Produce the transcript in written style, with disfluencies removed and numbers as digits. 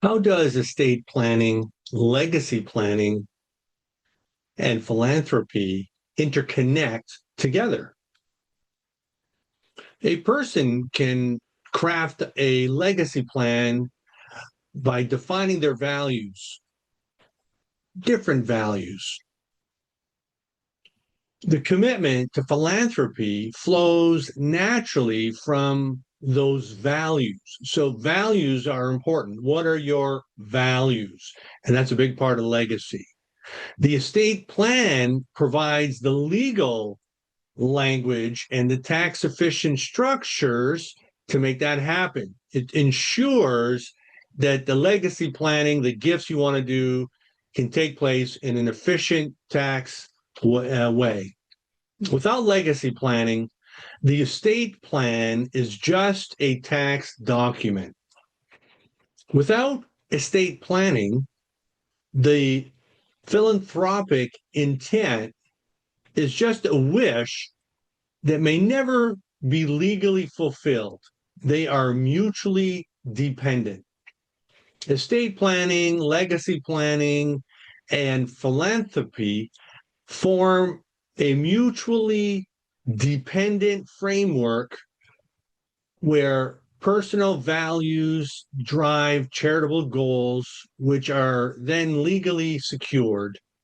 How does estate planning, legacy planning, and philanthropy interconnect together? A person can craft a legacy plan by defining their values, different values. The commitment to philanthropy flows naturally from those values. So, values are important. What are your values? And that's a big part of legacy. The estate plan provides the legal language and the tax efficient structures to make that happen. It ensures that the legacy planning, the gifts you want to do, can take place in an efficient tax way. Without legacy planning, the estate plan is just a tax document. Without estate planning, the philanthropic intent is just a wish that may never be legally fulfilled. They are mutually dependent. Estate planning, legacy planning, and philanthropy form a mutually dependent framework where personal values drive charitable goals, which are then legally secured.